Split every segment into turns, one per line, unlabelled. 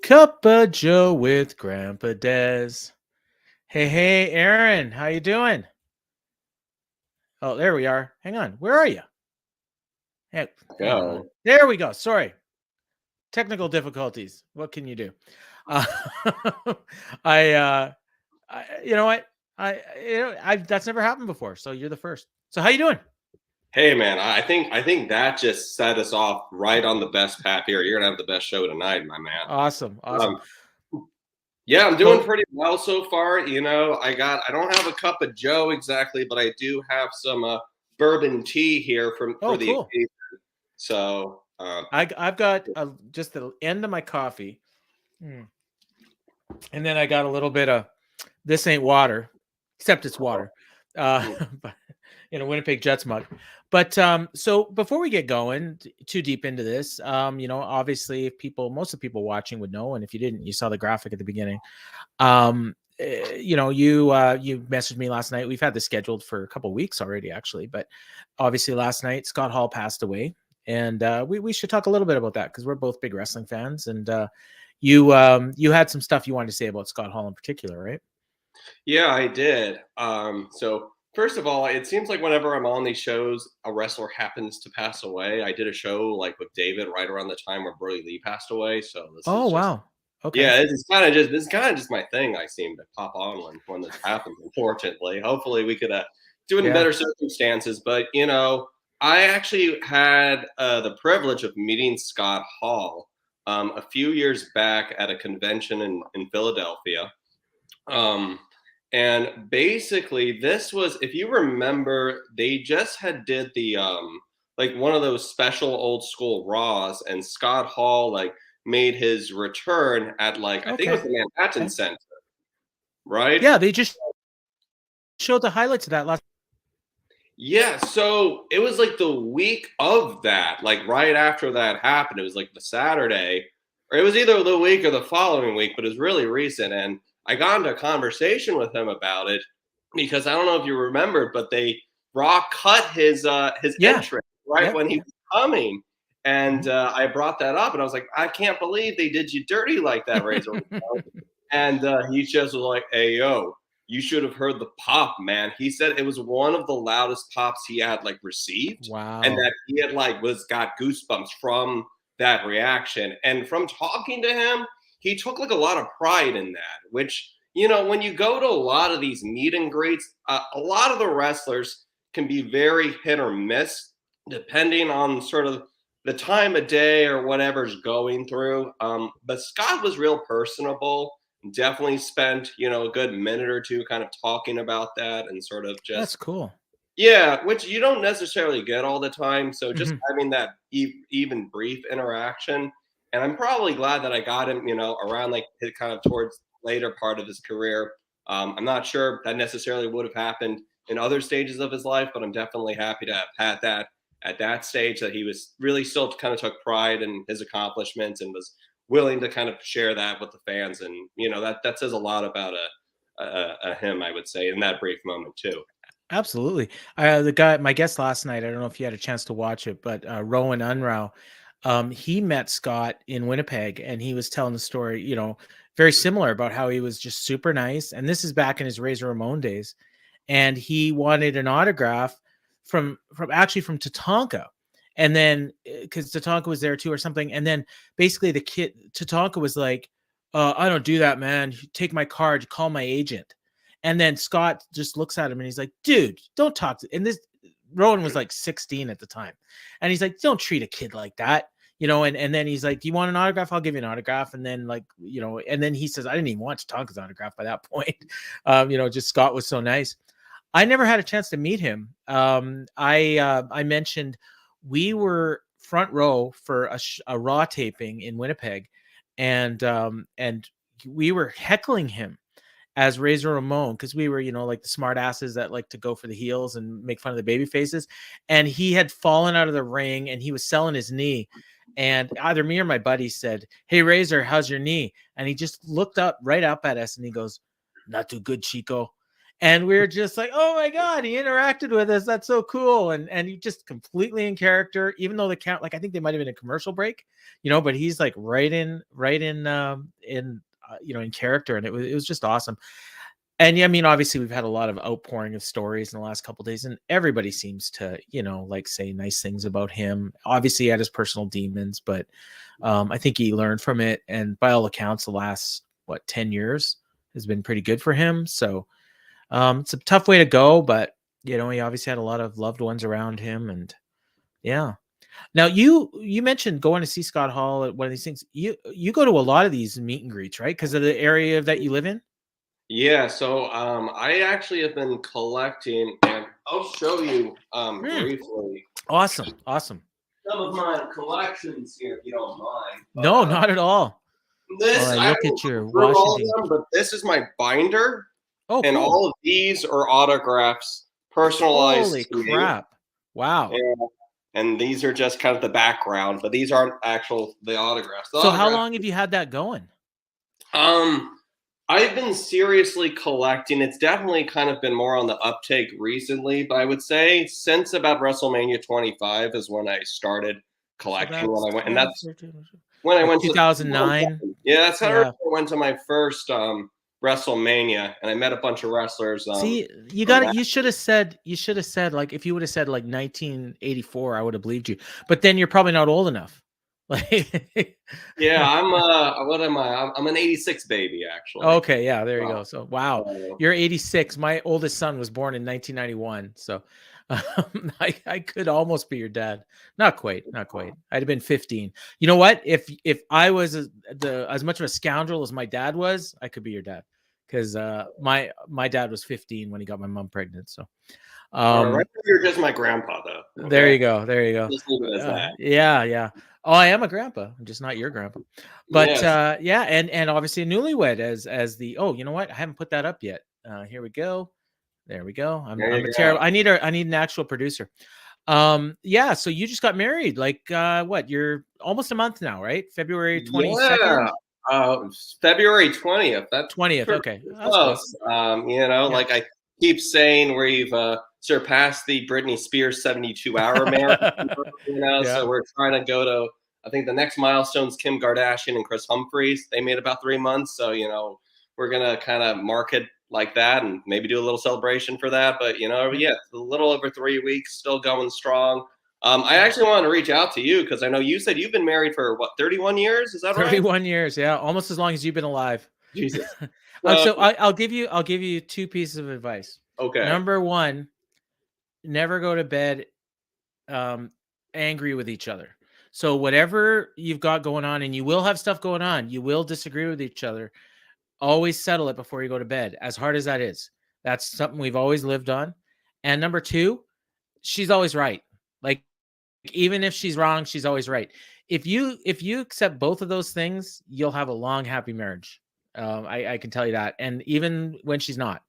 Cup of Joe with Grandpa Dez. Hey, Aaron, how you doing? Oh, there we are. Hang on, where are you? Hey, hang on.
Go.
There we go. Sorry, technical difficulties. What can you do? Uh, I, you know what? I that's never happened before. So you're the first. So how you doing?
Hey man, I think that just set us off right on the best path here. You're gonna have the best show tonight, my man.
Awesome.
Um, yeah, I'm doing
So,
pretty well so far. I don't have a cup of Joe exactly, but I do have some bourbon tea here for
oh,
the
cool.
occasion. So
I've got just the end of my coffee, and then I got a little bit of this ain't water, except it's water. Uh,
mm,
but in a Winnipeg Jets mug. But so before we get going too deep into this, obviously, if most of the people watching would know, and if you didn't, you saw the graphic at the beginning. You messaged me last night. We've had this scheduled for a couple of weeks already, actually. But obviously, last night Scott Hall passed away, and we should talk a little bit about that because we're both big wrestling fans. And you had some stuff you wanted to say about Scott Hall in particular, right?
yeah, I did. So first of all, it seems like whenever I'm on these shows, a wrestler happens to pass away. I did a show like with David right around the time where Brody Lee passed away. So this
Oh
is just
wow. Okay.
Yeah, this is kind of just my thing. I seem to pop on when this happens. Unfortunately, hopefully we could do it in
Yeah.
better circumstances. But I actually had the privilege of meeting Scott Hall a few years back at a convention in Philadelphia. Um, and basically, this was, if you remember, they just had did the like one of those special old school Raws, and Scott Hall like made his return at like I think it was
Okay.
the Manhattan
Okay.
Center, right?
Yeah, they just showed the highlights of that last.
Yeah, so it was like the week of that, like right after that happened. It was like the Saturday, or it was either the week or the following week, but it was really recent. And I got into a conversation with him about it because I don't know if you remember, but they Brock cut his
Yeah.
entrance right
Yeah.
when he
Yeah.
was coming. And
Mhm.
I brought that up, and I was like, I can't believe they did you dirty like that, Razor. And he just was like, "Hey, yo, you should have heard the pop, man." He said it was one of the loudest pops he had like received, and
Wow.
that he had like was got goosebumps from that reaction. And from talking to him, he took like a lot of pride in that. Which when you go to a lot of these meet and greets, a lot of the wrestlers can be very hit or miss depending on sort of the time of day or whatever's going through. But Scott was real personable, definitely spent a good minute or two kind of talking about that and sort of
That's
just
cool.
yeah, which you don't necessarily get all the time. So just
Mhm.
having that even brief interaction, and I'm probably glad that I got him around like his kind of towards later part of his career. I'm not sure that necessarily would have happened in other stages of his life, but I'm definitely happy to have had that at that stage, that he was really still kind of took pride in his accomplishments and was willing to kind of share that with the fans. And that says a lot about a him, I would say, in that brief moment too.
Absolutely. My guest last night, I don't know if you had a chance to watch it, but Rowan Unrau, he met Scott in Winnipeg and he was telling the story, very similar about how he was just super nice. And this is back in his Razor Ramon days. And he wanted an autograph from Tatanka. And then because Tatanka was there too or something. And then basically the kid Tatanka was like, I don't do that, man. Take my card, call my agent. And then Scott just looks at him and he's like, dude, don't talk to. And this Rowan was like 16 at the time. And he's like, don't treat a kid like that. And then he's like, do you want an autograph? I'll give you an autograph. And then and then he says, I didn't even want Tatanka's autograph by that point. Just Scott was so nice. I never had a chance to meet him. I mentioned we were front row for a Raw taping in Winnipeg, and we were heckling him as Razor Ramon because we were, like the smart asses that like to go for the heels and make fun of the baby faces. And he had fallen out of the ring and he was selling his knee. And either me or my buddy said, "Hey Razor, how's your knee?" And he just looked up right up at us and he goes, "Not too good, Chico." And we were just like, oh my God, he interacted with us. That's so cool. And he just completely in character, even though the count, like I think they might have been a commercial break, but he's like right in in character. And it was just awesome. And yeah, I mean, obviously we've had a lot of outpouring of stories in the last couple of days, and everybody seems to, like say nice things about him. Obviously he had his personal demons, but I think he learned from it. And by all accounts, the last 10 years has been pretty good for him. So it's a tough way to go, but he obviously had a lot of loved ones around him, and yeah. Now you mentioned going to see Scott Hall at one of these things. You go to a lot of these meet and greets, right? Because of the area that you live in.
Yeah, so I actually have been collecting, and I'll show you briefly
Awesome.
some of my collections here, if you don't mind.
No, not at all.
This
I
I
look
won't
at your
go through all
Washington.
of them, but this is my binder,
Oh,
and
cool.
all of these are autographs, personalized
Holy
to me.
crap. Wow.
And these are just kind of the background, but these aren't the autographs.
So how long have you had that going?
I've been seriously collecting. It's definitely kind of been more on the uptake recently, but I would say since about WrestleMania 25 is when I started collecting.
So
And that's when I
like
went
2009.
to. Yeah, that's how
Yeah.
I went to my first WrestleMania, and I met a bunch of wrestlers.
See, you should have said like if you would have said like 1984, I would have believed you. But then you're probably not old enough. Like
Yeah, I'm what am I? I'm an 86 baby actually.
Okay, yeah, there you go. So wow, you're 86. My oldest son was born in 1991. So I could almost be your dad. Not quite. I'd have been 15. You know what? If I was as much of a scoundrel as my dad was, I could be your dad. Because my dad was 15 when he got my mom pregnant. So
Right, you're just my grandpa though. Okay?
There you go.
Just leave it as that.
Yeah. Oh, I am a grandpa. I'm just not your grandpa. But
Yes.
yeah, and obviously a newlywed as the you know what? I haven't put that up yet. Here we go. There we go. I'm a terrible. I need an actual producer. Yeah, so you just got married like what? You're almost a month now, right? February 22nd?
February 20th. That's
20th. Okay. That's
close. Like I keep saying, we've surpassed the Britney Spears 72-hour mark. So we're trying to go to, I think the next milestone's Kim Kardashian and Chris Humphries. They made about 3 months. So, we're going to kind of mark it like that and maybe do a little celebration for that. But, a little over 3 weeks, still going strong. I actually wanted to reach out to you because I know you said you've been married for 31 years? Is that right?
31 years, yeah, almost as long as you've been alive.
Jesus.
So I'll give you 2 pieces of advice.
Okay.
Number 1, never go to bed angry with each other. So whatever you've got going on, and you will have stuff going on, you will disagree with each other. Always settle it before you go to bed, as hard as that is. That's something we've always lived on. And number 2, she's always right. Like, even if she's wrong, she's always right. If you accept both of those things, you'll have a long, happy marriage. I can tell you that. And even when she's not,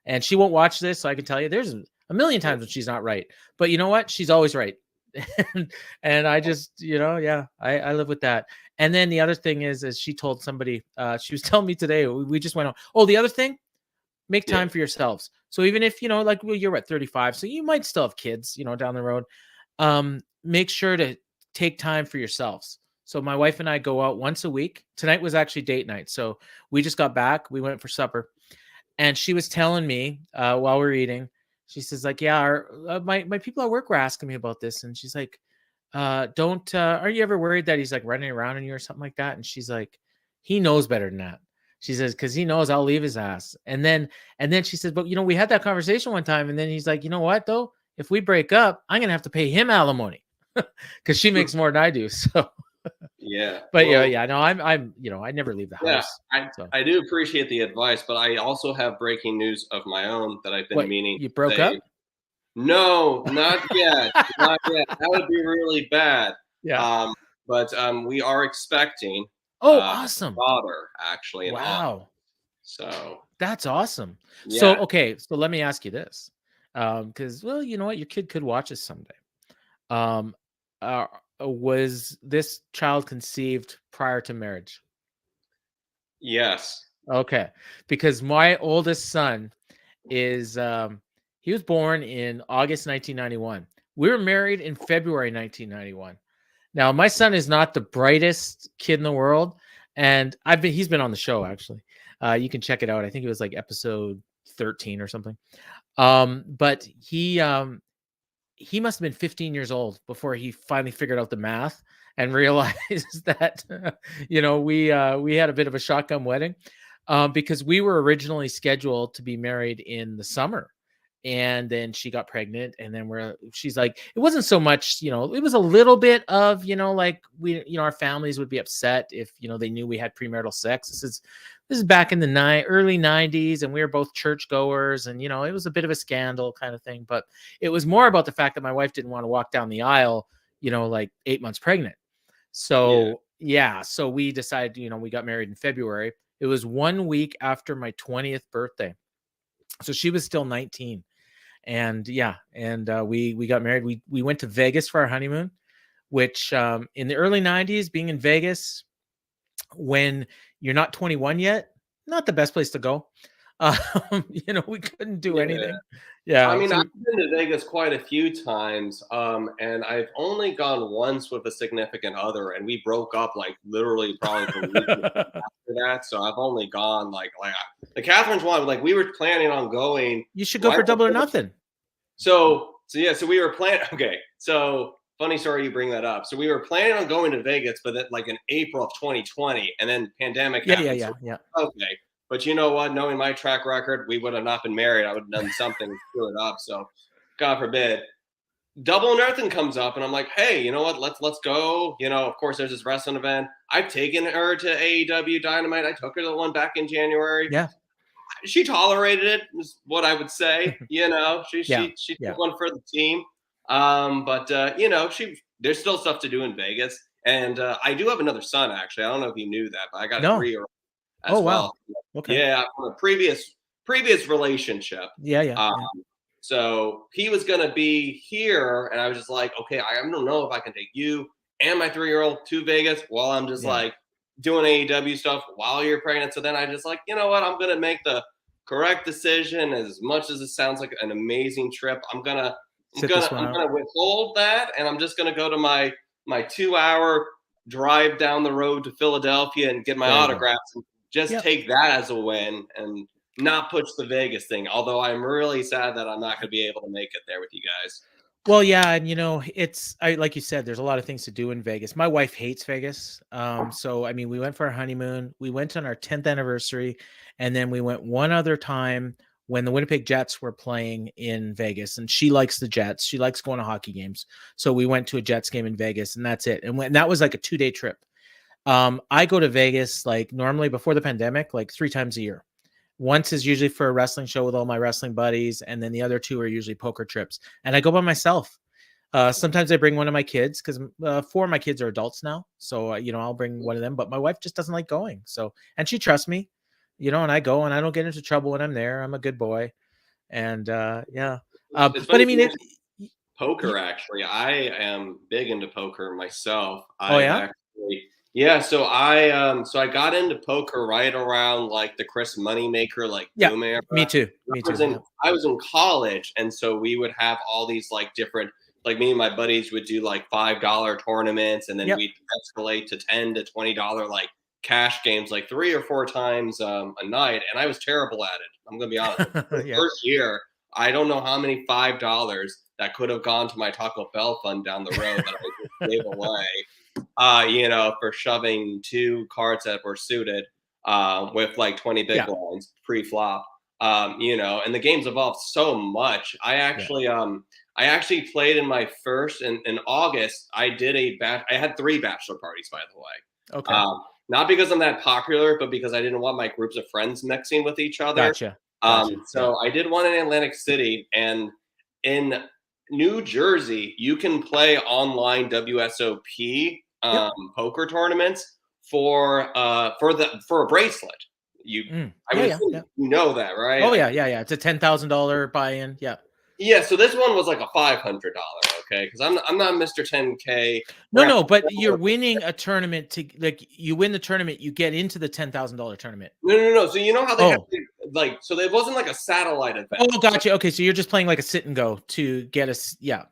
and she won't watch this, so I can tell you there's a million times when she's not right. But you know what? She's always right. and I just, I live with that. And then the other thing is, as she told somebody, she was telling me today, we just went on. Oh, the other thing, make time for yourselves. So even if, you're at 35, so you might still have kids, down the road. Make sure to take time for yourselves. So my wife and I go out once a week. Tonight was actually date night. So we just got back. We went for supper. And she was telling me while we were eating, she says, like, yeah, my people at work were asking me about this. And she's like, are you ever worried that he's like running around on you or something like that? And she's like, he knows better than that. She says, because he knows I'll leave his ass. And then she says, but we had that conversation one time. And then he's like, you know what, though? If we break up, I'm going to have to pay him alimony because she makes more than I do. So
yeah.
But no, I'm I never leave the house.
I do appreciate the advice, but I also have breaking news of my own that I've been meaning.
You broke up?
No, not yet. Not yet. That would be really bad.
Yeah.
But we are expecting
awesome.
a daughter, actually.
Wow.
So
that's awesome.
Yeah.
So okay, so let me ask you this. Because you know what, your kid could watch us someday. Was this child conceived prior to marriage?
Yes.
Okay. Because my oldest son is he was born in August 1991. We were married in February 1991. Now, my son is not the brightest kid in the world, and he's been on the show actually. You can check it out. I think it was like episode 13 or something. But he must have been 15 years old before he finally figured out the math and realized that we had a bit of a shotgun wedding, because we were originally scheduled to be married in the summer, and then she got pregnant, and then she's like, it wasn't so much, it was a little bit of, like our families would be upset if they knew we had premarital sex. This is back in the early 90s, and we were both churchgoers, and it was a bit of a scandal kind of thing. But it was more about the fact that my wife didn't want to walk down the aisle, like 8 months pregnant. So so we decided, we got married in February. It was 1 week after my 20th birthday, so she was still 19, and we got married. We went to Vegas for our honeymoon, which in the early 90s, being in Vegas when you're not 21 yet, not the best place to go. We couldn't do anything. Yeah.
I mean, I've been to Vegas quite a few times, and I've only gone once with a significant other, and we broke up like literally probably the week after that. So I've only gone like the Catherine's one. Like we were planning on going.
You should go for Double or Nothing.
So we were planning. Okay, so funny story you bring that up. So we were planning on going to Vegas, but that like in April of 2020, and then pandemic happened.
Yeah.
Okay. But you know what? Knowing my track record, we would have not been married. I would have done something to screw it up. So, God forbid. Double or Nothing comes up, and I'm like, hey, you know what? Let's go. Of course, there's this wrestling event. I've taken her to AEW Dynamite. I took her to the one back in January.
Yeah.
She tolerated it, is what I would say. She took one for the team. But there's still stuff to do in Vegas, and I do have another son. Actually, I don't know if you knew that, but I got a 3-year-old. As well.
Okay.
Yeah, from a previous relationship. So he was gonna be here, and I was just like, okay, I don't know if I can take you and my 3-year-old to Vegas while I'm just like doing AEW stuff while you're pregnant. So then I just like, you know what, I'm gonna make the correct decision. As much as it sounds like an amazing trip, I'm gonna withhold that, and I'm just gonna go to my 2-hour drive down the road to Philadelphia and get my autographs. And just take that as a win and not push the Vegas thing. Although I'm really sad that I'm not going to be able to make it there with you guys.
Well, yeah, and like you said, there's a lot of things to do in Vegas. My wife hates Vegas. So I mean, we went for our honeymoon. We went on our 10th anniversary, and then we went one other time when the Winnipeg Jets were playing in Vegas, and she likes the Jets. She likes going to hockey games. So we went to a Jets game in Vegas, and that's it. And that was like a 2-day trip. I go to Vegas like normally before the pandemic, like 3 times a year. Once is usually for a wrestling show with all my wrestling buddies, and then the other 2 are usually poker trips. And I go by myself. Sometimes I bring one of my kids because 4 of my kids are adults now. So, I'll bring one of them, but my wife just doesn't like going. So, and she trusts me, and I go and I don't get into trouble when I'm there. I'm a good boy. And but I mean,
poker, actually, I am big into poker myself. So I got into poker right around like the Chris Moneymaker, like boom era.
Me too.
I was in college, and so we would have all these like different, like me and my buddies would do like $5 tournaments, and then we'd escalate to $10 to $20 like cash games, like 3 or 4 times a night, and I was terrible at it. I'm gonna be honest. The first year, I don't know how many $5 that could have gone to my Taco Bell fund down the road that I just gave away. For shoving 2 cards that were suited with like 20 big blinds pre-flop. And the game's evolved so much. I actually played in my first in August. I had 3 bachelor parties, by the way.
Okay.
Not because I'm that popular, but because I didn't want my groups of friends mixing with each other.
Gotcha.
So I did one in Atlantic City, and in New Jersey, you can play online WSOP poker tournaments for a bracelet. You know that, right?
Oh yeah. It's a $10,000 buy-in.
Yeah. So this one was like a $500. Okay, because I'm not Mr. 10K.
No, but you're winning a tournament you win the tournament, you get into the $10,000 tournament.
No. So you know how they have like, so it wasn't like a satellite event.
Oh, gotcha. Okay, so you're just playing like a sit and go to get us. Yeah.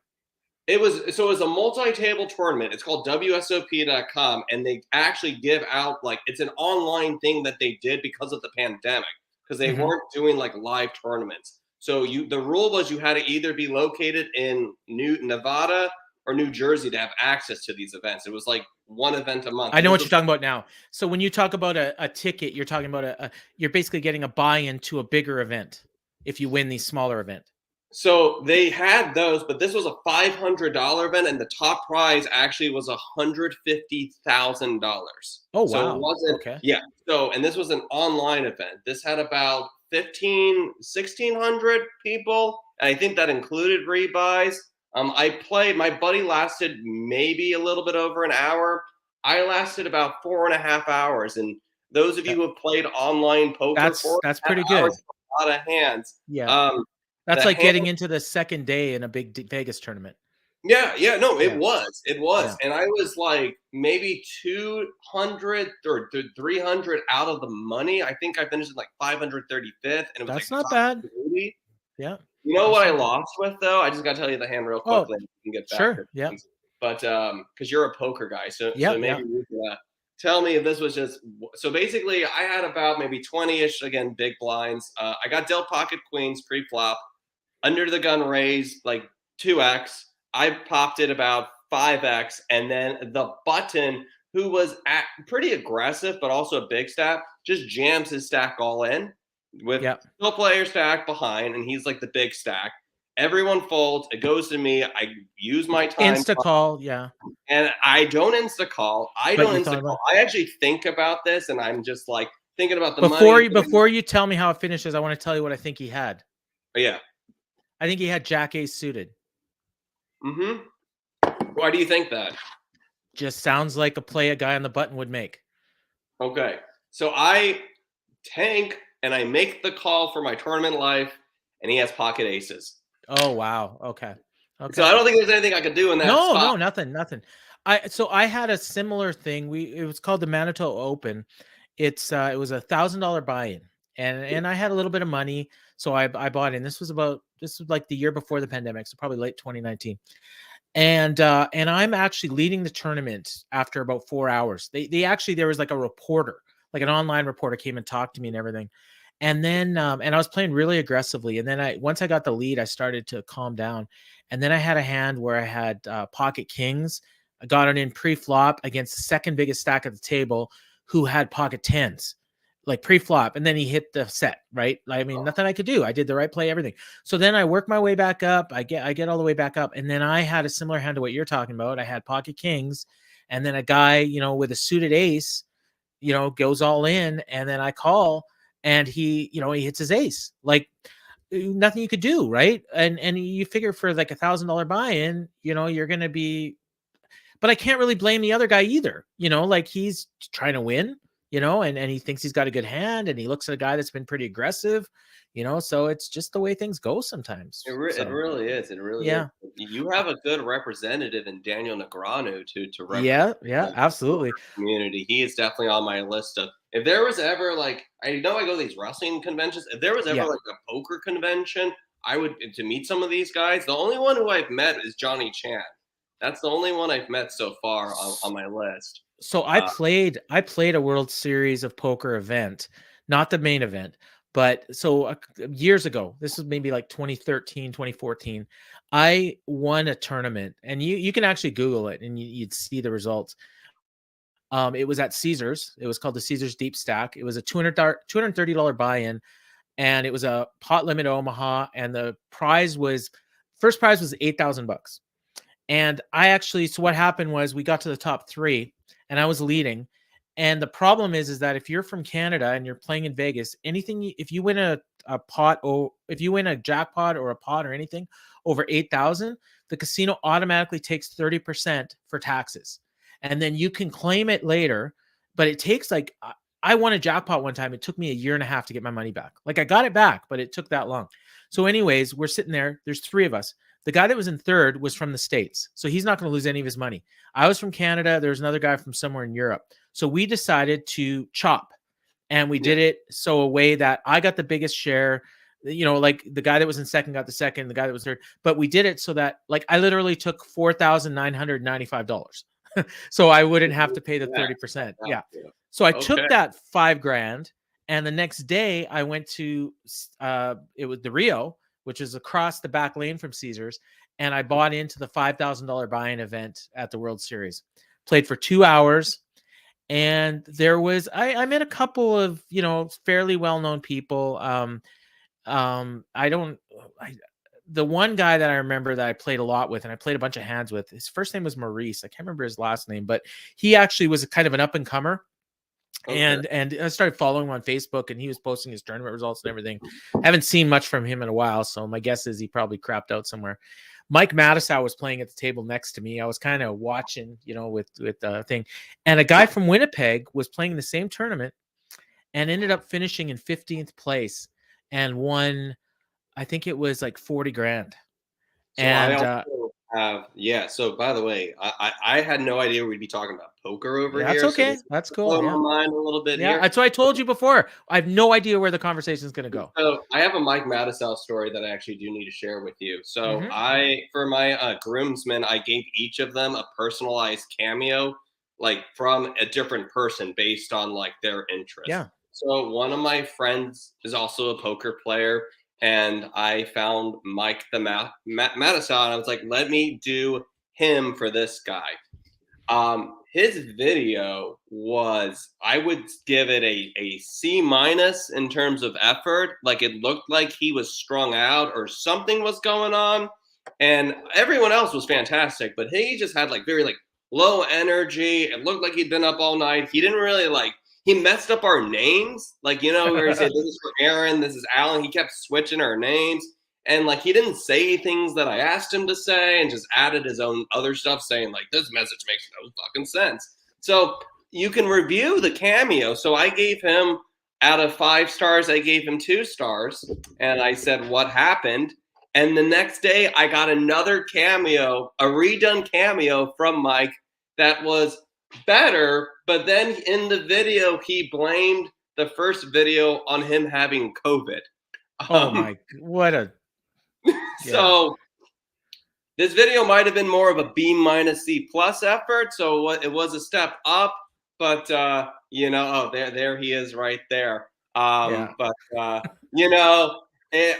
It was a multi-table tournament. It's called WSOP.com, and they actually give out, like, it's an online thing that they did because of the pandemic, because they weren't doing like live tournaments. So the rule was you had to either be located in Nevada or New Jersey to have access to these events. It was like one event a month.
I know what you're talking about now. So when you talk about a ticket, you're talking about you're basically getting a buy-in to a bigger event if you win these smaller event.
So they had those, but this was a $500 event, and the top prize actually was $150,000.
Oh, wow.
So it wasn't,
okay.
Yeah. So, and this was an online event. This had about 1,600 people, and I think that included rebuys. My buddy lasted maybe a little bit over an hour. I lasted about 4.5 hours. And those of you who have played online poker,
that's pretty good.
A lot of hands.
Yeah. That's like getting into the second day in a big Vegas tournament.
Yeah, no,
Yeah.
it was.
Yeah.
And I was like maybe 200 or 300 out of the money. I think I finished at like 535th, and it was
That's
like
not bad.
80.
Yeah.
You know what I lost with, though? I just got to tell you the hand real quickly, and we can get back to
Yeah.
things. But because you're a poker guy, so maybe you can tell me if this was just. So basically, I had about maybe 20-ish, again, big blinds. I got dealt pocket queens pre-flop, under the gun raise like 2x. I popped it about 5x, and then the button, who was pretty aggressive but also a big stack, just jams his stack all in with still player stack behind, and he's like the big stack. Everyone folds. It goes to me. I use my time.
Insta call, yeah.
And I don't insta call. I actually think about this, and I'm just like thinking about the money.
Before you tell me how it finishes, I want to tell you what I think he had.
Yeah.
I think he had Jack Ace suited.
Why do you think that?
Just sounds like a play a guy on the button would make.
Okay. So I tank and I make the call for my tournament life, and he has pocket aces.
Oh, wow. Okay.
So I don't think there's anything I could do in that spot.
No, nothing. I had a similar thing. It was called the Manito Open. It was $1,000 buy-in, and I had a little bit of money, so I bought in. This was like the year before the pandemic, so probably late 2019. And I'm actually leading the tournament after about 4 hours. There was like a reporter, like an online reporter, came and talked to me and everything. And then and I was playing really aggressively. And then once I got the lead, I started to calm down. And then I had a hand where I had pocket kings. I got it in pre-flop against the second biggest stack at the table, who had pocket tens, like pre-flop. And then he hit the set, right? I mean, nothing I could do. I did the right play, everything. So then I work my way back up. I get all the way back up. And then I had a similar hand to what you're talking about. I had pocket kings. And then a guy, with a suited ace, goes all in. And then I call, and he hits his ace. Like, nothing you could do, right? And you figure for like $1,000 buy-in, you're going to be, but I can't really blame the other guy either. Like, he's trying to win, and he thinks he's got a good hand, and he looks at a guy that's been pretty aggressive, so it's just the way things go sometimes.
It really is. It really is. You have a good representative in Daniel Negreanu to represent.
Yeah, absolutely.
Community. He is definitely on my list of, if there was ever, like, I know I go to these wrestling conventions. If there was ever like a poker convention, I would, to meet some of these guys. The only one who I've met is Johnny Chan. That's the only one I've met so far on my list.
So I played a World Series of Poker event, not the main event, but so years ago, this was maybe like 2013, 2014, I won a tournament, and you can actually Google it and you'd see the results. It was at Caesars. It was called the Caesars Deepstack. It was a $230 buy-in, and it was a pot limit Omaha, and the first prize was $8,000. And so what happened was we got to the top 3, and I was leading. And the problem is that if you're from Canada and you're playing in Vegas, if you win a pot, or if you win a jackpot or a pot or anything over 8,000, the casino automatically takes 30% for taxes. And then you can claim it later, but it takes I won a jackpot one time. It took me 1.5 years to get my money back. Like, I got it back, but it took that long. So anyways, we're sitting there. There's 3 of us. The guy that was in third was from the States, so he's not going to lose any of his money. I was from Canada. There was another guy from somewhere in Europe. So we decided to chop. and we did it so a way that I got the biggest share. Like the guy that was in second got the second, the guy that was third. But we did it so that like I literally took $4,995. So I wouldn't have to pay the 30%. Yeah. So I took that $5,000, and the next day I went to it was the Rio, which is across the back lane from Caesars, and I bought into the $5,000 buy-in event at the World Series. Played for 2 hours, and there was I met a couple of fairly well-known people. The one guy that I remember that I played a lot with and I played a bunch of hands with, his first name was Maurice. I can't remember his last name, but he actually was a kind of an up and comer. And I started following him on Facebook, and he was posting his tournament results and everything. I haven't seen much from him in a while, so my guess is he probably crapped out somewhere. Mike Madison was playing at the table next to me. I was kind of watching, with the thing, and a guy from Winnipeg was playing in the same tournament and ended up finishing in 15th place and won, I think it was like 40 grand.
So and I also have, so by the way, I had no idea we'd be talking about poker over here.
That's okay.
So
that's cool.
My mind a little bit here.
That's what I told you before. I have no idea where the conversation is going to go.
So I have a Mike Madison story that I actually do need to share with you. So for my groomsmen, I gave each of them a personalized cameo, like from a different person based on like their interest.
Yeah.
So one of my friends is also a poker player, and I found Mike the Madison. I was like, let me do him for this guy. His video was, I would give it a C- in terms of effort. Like it looked like he was strung out or something was going on, and everyone else was fantastic, but he just had like very like low energy. It looked like he'd been up all night. He didn't really he messed up our names. Like, where he said, this is for Aaron, this is Alan. He kept switching our names. And he didn't say things that I asked him to say, and just added his own other stuff saying this message makes no fucking sense. So you can review the cameo. So I gave him, out of 5 stars, I gave him 2 stars. And I said, what happened? And the next day I got another cameo, a redone cameo from Mike that was better, but then in the video he blamed the first video on him having COVID.
Oh my, what a
so this video might have been more of a B- C+ effort, so it was a step up, but there he is right there. But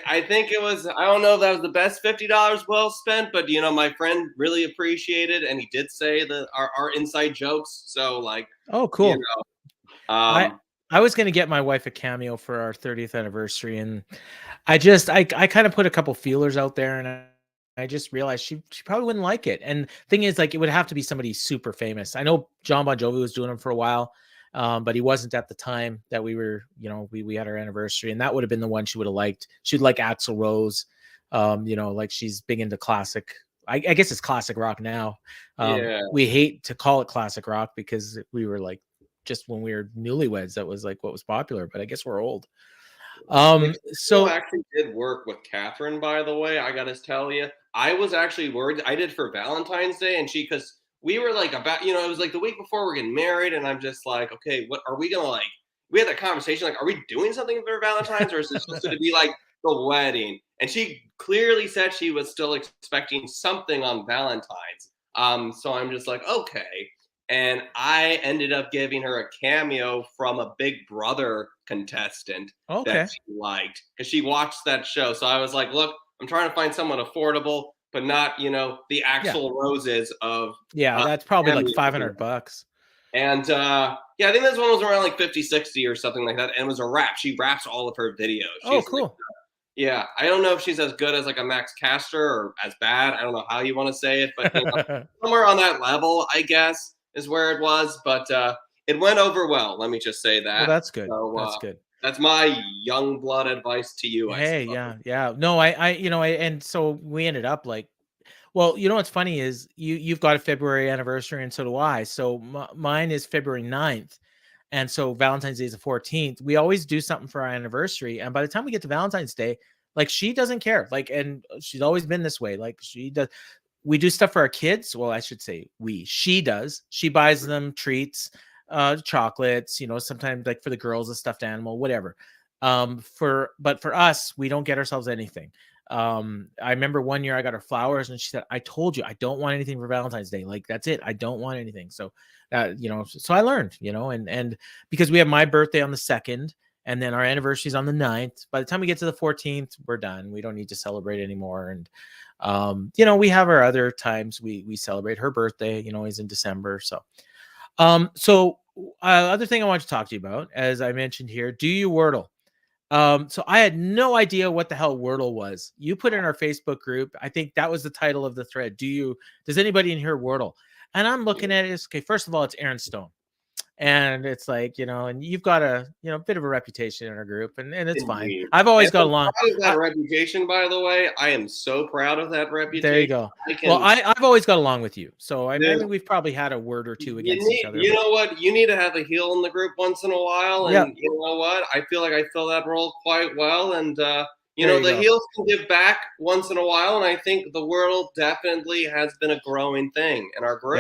I think it was, I don't know if that was the best $50 well spent, but my friend really appreciated, and he did say that our inside jokes. So
oh, cool. I was going to get my wife a cameo for our 30th anniversary, and I kind of put a couple feelers out there, and I just realized she probably wouldn't like it. And thing is, it would have to be somebody super famous. I know John Bon Jovi was doing them for a while. But he wasn't at the time that we were, we had our anniversary, and that would have been the one she would have liked. She'd like Axl Rose, she's big into classic. I guess it's classic rock now. We hate to call it classic rock because we were just when we were newlyweds, that was what was popular. But I guess we're old.
So actually did work with Catherine, by the way. I gotta tell you, I was actually worried. I did for Valentine's Day, and because we were about, it was the week before we're getting married, and I'm just okay, what are we gonna we had that conversation, are we doing something for Valentine's, or is this just gonna be the wedding? And she clearly said she was still expecting something on Valentine's. So I'm just okay. And I ended up giving her a cameo from a Big Brother contestant that she liked, because she watched that show. So I was look, I'm trying to find someone affordable, but not, the actual roses of.
Yeah, that's probably $500.
And I think this one was around 50, 60 or something like that. And it was a rap. She raps all of her videos.
Oh, cool.
Yeah, I don't know if she's as good as a Max Caster or as bad. I don't know how you want to say it, but somewhere on that level, I guess, is where it was. But it went over well. Let me just say that.
Well, that's good.
So,
that's good.
That's my young blood advice to you.
Hey, yeah. No, and so we ended up well, what's funny is you've got a February anniversary, and so do I. So mine is February 9th. And so Valentine's Day is the 14th. We always do something for our anniversary. And by the time we get to Valentine's Day, she doesn't care. And she's always been this way. She does. We do stuff for our kids. Well, I should say she does. She buys them treats. chocolates, sometimes like for the girls, a stuffed animal, whatever. But for us, we don't get ourselves anything. I remember one year I got her flowers and she said, I told you, I don't want anything for Valentine's Day. Like, that's it. I don't want anything. So, so I learned, and because we have my birthday on the 2nd and then our anniversary is on the 9th, by the time we get to the 14th, we're done. We don't need to celebrate anymore. And, we have our other times we celebrate. Her birthday, is in December. So, other thing I want to talk to you about, as I mentioned here, do you Wordle? So I had no idea what the hell Wordle was. You put in our Facebook group. I think that was the title of the thread. Does anybody in here Wordle? And I'm looking at it. Okay, first of all, it's Aaron Stone. And it's like, and you've got a, bit of a reputation in our group, and it's fine. I've always got along.
Proud of that reputation, by the way. I am so proud of that reputation.
There you go. Well, I've always got along with you. So I think we've probably had a word or two against each other.
You know what? You need to have a heel in the group once in a while. And you know what? I feel like I fill that role quite well. And, the heels can give back once in a while. And I think the world definitely has been a growing thing in our group.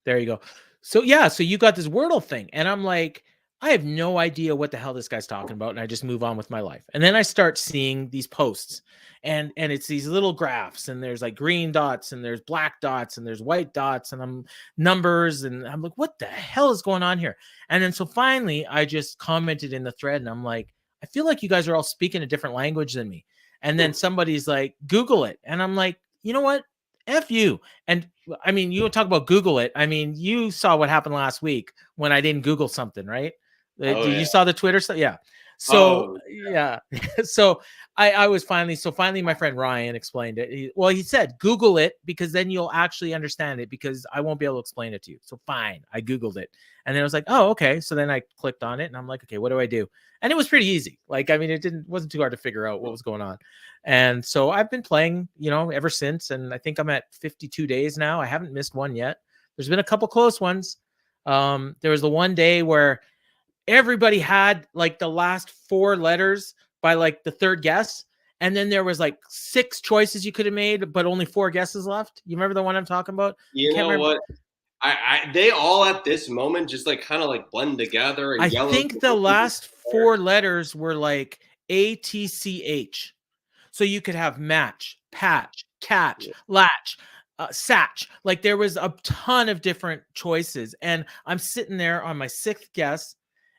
There you go. So so you got this Wordle thing, and I'm like, I have no idea what the hell this guy's talking about, and I just move on with my life. And then I start seeing these posts, and it's these little graphs, and there's like green dots, and there's black dots, and there's white dots, and I'm numbers, and I'm like, what the hell is going on here? And then so finally, I just commented in the thread, and I'm like, I feel like you guys are all speaking a different language than me. And then somebody's like, Google it, and I'm like, you know what? F you. And I mean, you talk about Google it. I mean, you saw what happened last week when I didn't Google something, right? You saw the Twitter stuff? Yeah. So, so I was finally my friend Ryan explained it. He said, Google it, because then you'll actually understand it, because I won't be able to explain it to you. So fine. I Googled it. And then I was like, oh, okay. So then I clicked on it and I'm like, okay, what do I do? And it was pretty easy. Like, I mean, wasn't too hard to figure out what was going on. And so I've been playing, ever since. And I think I'm at 52 days now. I haven't missed one yet. There's been a couple close ones. There was the one day where everybody had like the last 4 letters by like the 3rd guess. And then there was like 6 choices you could have made, but only 4 guesses left. You remember the one I'm talking about?
You know what? They all at this moment just like kind of like blend together. And
I think the last 4 letters were like ATCH. So you could have match, patch, catch, latch, satch. Like there was a ton of different choices. And I'm sitting there on my 6th guess,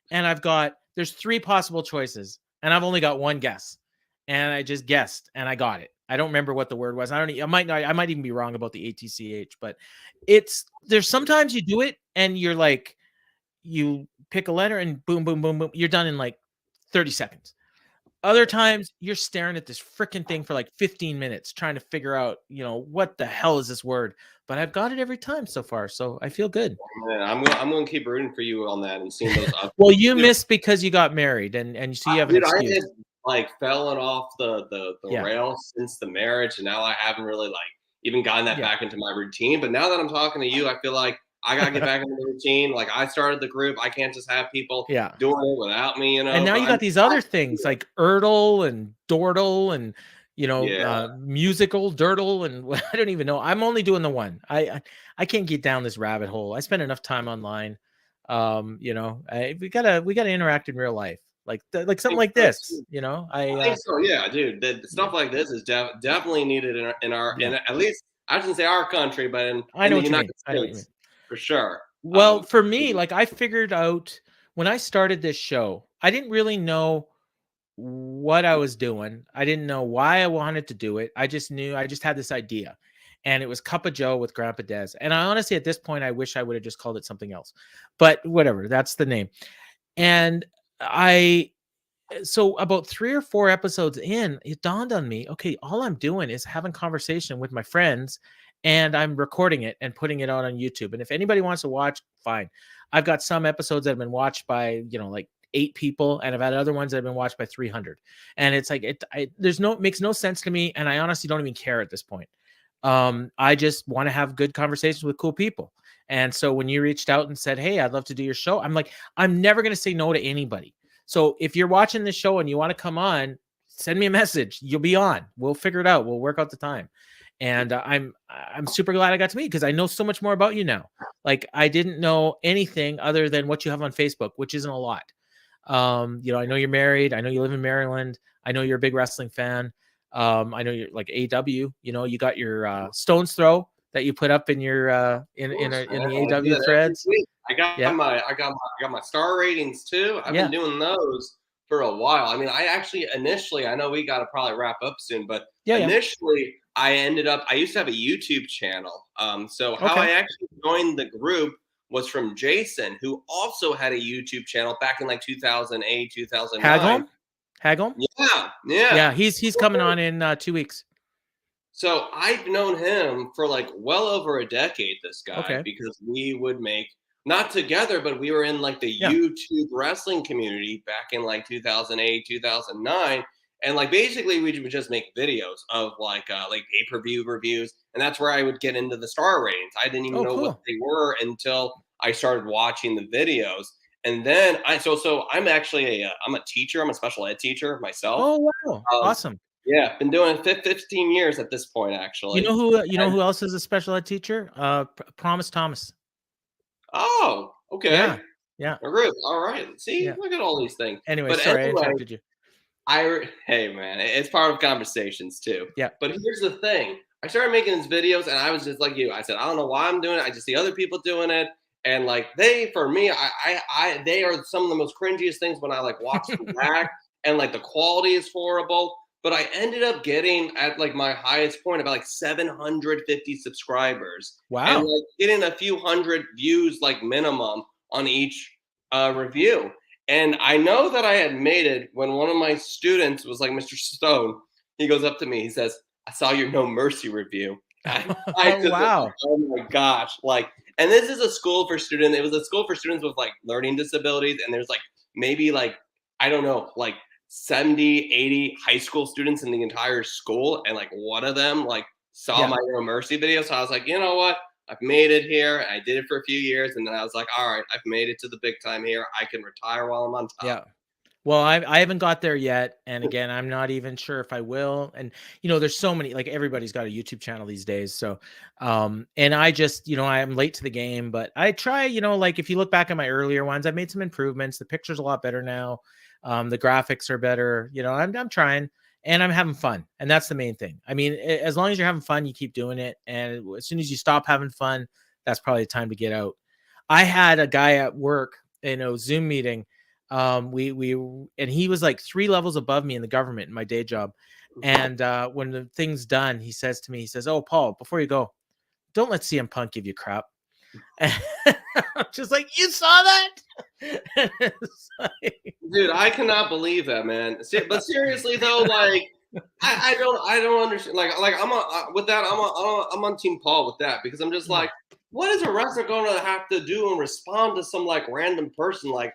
and there's 3 possible choices, and I've only got 1 guess. And I just guessed and I got it. I don't remember what the word was. I might even be wrong about the ATCH, but there's sometimes you do it and you're like, you pick a letter and boom, boom, boom, boom. You're done in like 30 seconds. Other times you're staring at this freaking thing for like 15 minutes trying to figure out, what the hell is this word? But I've got it every time so far, so I feel good.
Man, I'm going to keep rooting for you on that and seeing those.
Well, you missed because you got married, and so you have an excuse.
I had fallen off the rail since the marriage, and now I haven't really like even gotten that back into my routine. But now that I'm talking to you, I feel like I gotta get back into the routine. Like I started the group, I can't just have people doing it without me, And
now you got these other things like Erdle and Dordle and musical Dirtle, and I don't even know. I'm only doing the one. I can't get down this rabbit hole. I spend enough time online. We gotta interact in real life. Like something like this, I
think so. Yeah, dude. The stuff like this is definitely needed in at least I shouldn't say our country, but in the United States for sure.
Well, for me, like I figured out when I started this show, I didn't really know what I was doing. I didn't know why I wanted to do it. I just knew I just had this idea, and it was Cup of Joe with Grandpa Dez. And I honestly, at this point, I wish I would have just called it something else, but whatever. That's the name. And so about 3 or 4 episodes in, it dawned on me, okay, all I'm doing is having conversation with my friends, and I'm recording it and putting it out on YouTube. And if anybody wants to watch, fine. I've got some episodes that have been watched by, like 8 people, and I've had other ones that have been watched by 300. And it's like, it makes no sense to me. And I honestly don't even care at this point. I just want to have good conversations with cool people. And so when you reached out and said, hey, I'd love to do your show, I'm like, I'm never going to say no to anybody. So if you're watching this show and you want to come on, send me a message. You'll be on. We'll figure it out. We'll work out the time. And I'm super glad I got to meet you, because I know so much more about you now. Like, I didn't know anything other than what you have on Facebook, which isn't a lot. You know, I know you're married. I know you live in Maryland. I know you're a big wrestling fan. I know you're like AW. You know, you got your Stones Throw that you put up in your
course,
in
man.
the
I do
AW
that every
threads.
week. I got
Yeah,
my I got my I got my star ratings too. I've been
yeah,
doing those for a while. I mean, I actually initially, I know we got to probably wrap up soon, but
yeah, yeah.
initially I used to have a YouTube channel. So how
Okay.
I actually joined the group was from Jason, who also had a YouTube channel back in like 2008, 2009.
Hagholm, Hagholm.
Yeah, yeah.
Yeah, he's coming on in 2 weeks.
So I've known him for like well over a decade, this guy,
Okay.
because we would make, not together, but we were in like the
Yeah.
YouTube wrestling community back in like 2008, 2009. And like basically we would just make videos of like pay-per-view reviews. And that's where I would get into the star ratings. I didn't even
Oh,
know what
cool.
they were until I started watching the videos. And then so I'm actually I'm a teacher. I'm a special ed teacher myself.
Oh, wow.
Um,
Awesome.
yeah, been doing it 15 years at this point,
You
actually.
know who
And
else is a special ed teacher? Promise Thomas.
oh, okay.
Yeah. Yeah.
A group. All right. See,
Yeah.
look at all these things.
Anyway,
But
sorry I
anyway,
interrupted you.
hey man, it's part of conversations too.
Yeah.
But here's the thing: I started making these videos, and I was just like you. I said, I don't know why I'm doing it. I just see other people doing it, and like for me, they are some of the most cringiest things when I like watch them back, and like the quality is horrible. But I ended up getting at like my highest point about like 750 subscribers, and
Wow.
like getting a few hundred views like minimum on each review. And I know that I had made it when one of my students was like, Mr. Stone, he goes up to me, he says, I saw your No Mercy review. I just was like,
Wow.
oh my gosh. Like, and this is a school for students. It was a school for students with like learning disabilities. And there's like maybe like, I don't know, like 70, 80 high school students in the entire school. And like one of them like saw
Yeah.
my No Mercy video. So I was like, you know what? I've made it here. I did it for a few years, and then I was like, all right, I've made it to the big time here. I can retire while I'm on top.
Yeah. Well, I haven't got there yet, and again, I'm not even sure if I will. And you know, there's so many, like everybody's got a YouTube channel these days. So, and I just, you know, I'm late to the game, but I try, you know, like if you look back at my earlier ones, I've made some improvements. The picture's a lot better now. The graphics are better. You know, I'm trying, and I'm having fun, and that's the main thing. I mean, as long as you're having fun, you keep doing it, and as soon as you stop having fun, that's probably the time to get out. I had a guy at work in a Zoom meeting. We and he was like 3 levels above me in the government in my day job. And when the thing's done, he says to me, he says, "Oh, Paul, before you go, don't let CM Punk give you crap." And I'm just like, you saw that? And it's like,
Dude, I cannot believe that, man. But seriously though, like I don't understand. Like I'm on with that. I'm on Team Paul with that because I'm just
mm.
like, what is a wrestler going to have to do and respond to some like random person like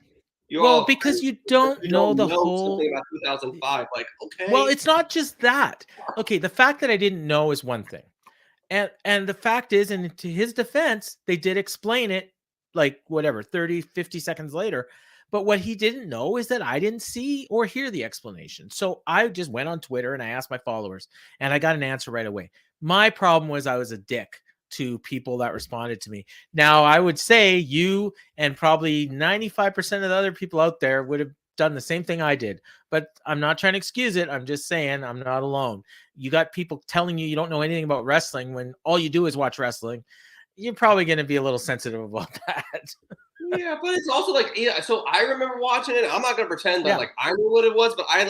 you
Well,
all
because you don't
you
know
don't
the
know
whole.
something about 2005? Like,
Well,
okay,
it's not just that. Okay, the fact that I didn't know is one thing. And the fact is, and to his defense, they did explain it like whatever 30, 50 seconds later. But what he didn't know is that I didn't see or hear the explanation. So I just went on Twitter and I asked my followers, and I got an answer right away. My problem was I was a dick to people that responded to me. Now, I would say you and probably 95% of the other people out there would have done the same thing I did, but I'm not trying to excuse it. I'm just saying I'm not alone. You got people telling you don't know anything about wrestling when all you do is watch wrestling. You're probably going to be a little sensitive about that.
yeah, but it's also like, yeah. So I remember watching it. I'm not gonna pretend that
Yeah.
like I knew what it was, but I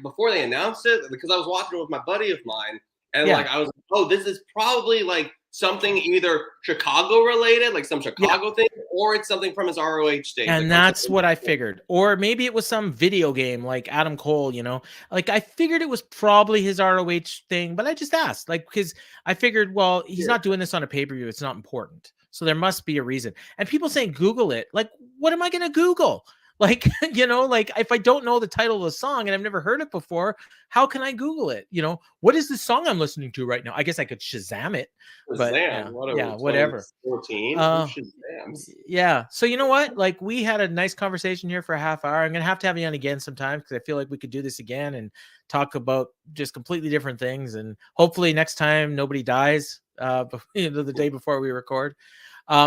before they announced it because I was watching it with my buddy of mine, and
Yeah.
like I was like, oh, this is probably like something either Chicago related, like some
Yeah.
Chicago thing, or it's something from his ROH days, like
And
from
that's
something.
what I figured. Or maybe it was some video game like Adam Cole, you know. Like I figured it was probably his ROH thing, but I just asked, like, because I figured, well, he's not doing this on a pay-per-view. It's not important. So there must be a reason. And people saying Google it. Like, what am I gonna Google? Like, you know, like if I don't know the title of the song and I've never heard it before, how can I Google it? You know, what is the song I'm listening to right now? I guess I could Shazam it, but
Shazam, what are we,
whatever.
2014? Who
Uh
Shazams?
yeah. So you know what? Like we had a nice conversation here for a half hour. I'm gonna have to have you on again sometime because I feel like we could do this again and talk about just completely different things. And hopefully next time nobody dies. the day before we record.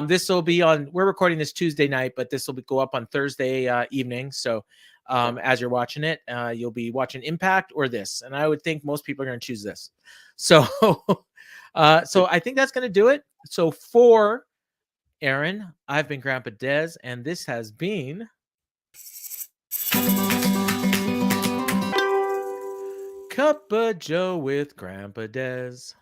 This will be on. We're recording this Tuesday night, but this will go up on Thursday evening. So as you're watching it, you'll be watching Impact or this, and I would think most people are going to choose this. So, so I think that's going to do it. So for Aaron, I've been Grandpa Dez, and this has been Cup of Joe with Grandpa Dez.